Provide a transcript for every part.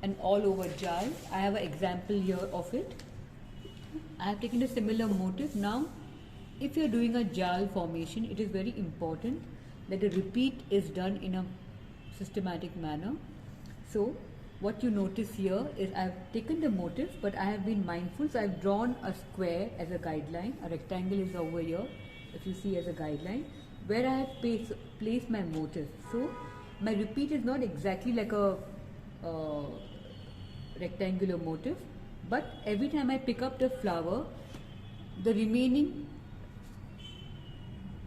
an all over Jaal. I have an example here of it. I have taken a similar motif. Now, if you are doing a Jaal formation, it is very important that the repeat is done in a systematic manner. So, what you notice here is I have taken the motif, but I have been mindful. So, I have drawn a square as a guideline. A rectangle is over here, if you see, as a guideline, where I have placed my motif. So, my repeat is not exactly like a rectangular motif, but every time I pick up the flower, the remaining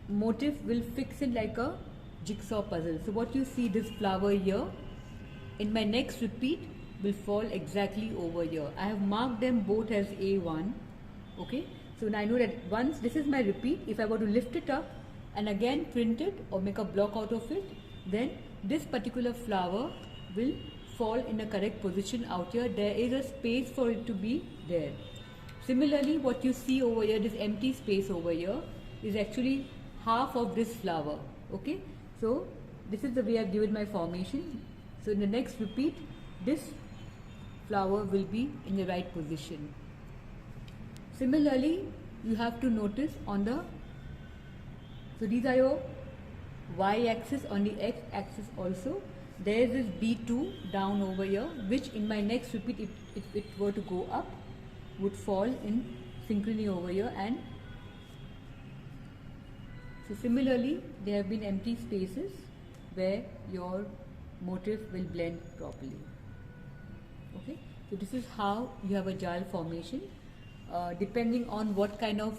motif will fix it like a jigsaw puzzle. So what you see, this flower here, in my next repeat will fall exactly over here. I have marked them both as A1. Okay, so now I know that once this is my repeat, if I were to lift it up and again print it or make a block out of it, then this particular flower will fall in the correct position out here. There is a space for it to be there. Similarly, what you see over here, this empty space over here, is actually half of this flower. Okay, so this is the way I've given my formation. So in the next repeat, this flower will be in the right position. Similarly, you have to notice on the, so these are your y-axis. On the x-axis also, there is this B2 down over here, which in my next repeat, if it were to go up, would fall in synchrony over here. And so similarly, there have been empty spaces where your motif will blend properly. Okay, so this is how you have a Jaal formation. Depending on what kind of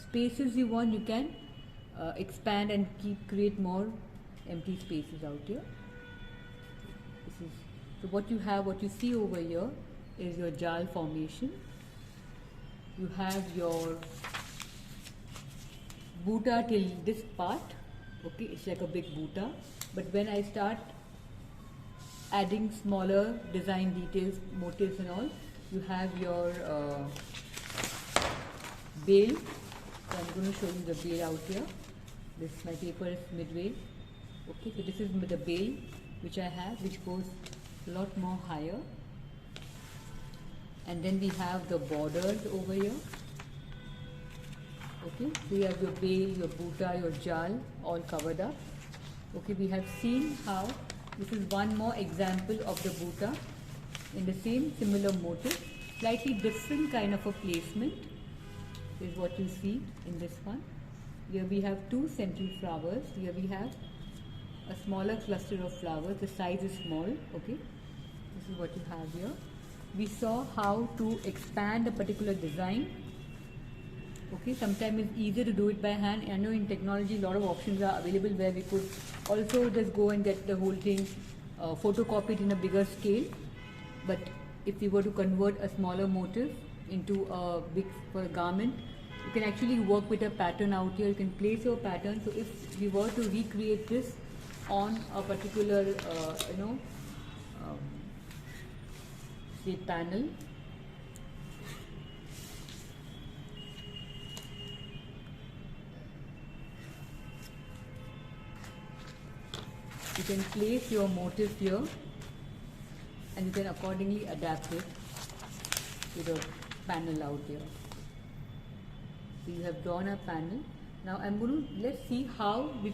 spaces you want, you can expand and create more empty spaces out here. This is, so what you see over here is your Jaal formation. You have your Buta till this part. Okay, it's like a big Buta, but when I start adding smaller design details, motifs and all, you have your bail. So I'm going to show you the bail out here. This, my paper is midway. Okay, so this is the bail which I have, which goes a lot more higher. And then we have the borders over here. Okay, so you have your bail, your Buta, your Jaal all covered up. Okay, we have seen how this is one more example of the Buta in the same similar motif, slightly different kind of a placement is what you see in this one. Here we have two central flowers. Here we have a smaller cluster of flowers. The size is small. Okay, this is what you have here. We saw how to expand a particular design. Okay, sometimes it's easier to do it by hand. I know in technology a lot of options are available where we could also just go and get the whole thing photocopied in a bigger scale. But if we were to convert a smaller motif into a big for a garment, you can actually work with a pattern out here. You can place your pattern. So if we were to recreate this on a particular say panel, you can place your motif here and you can accordingly adapt it to the panel out here. So you have drawn a panel. Now let's see how we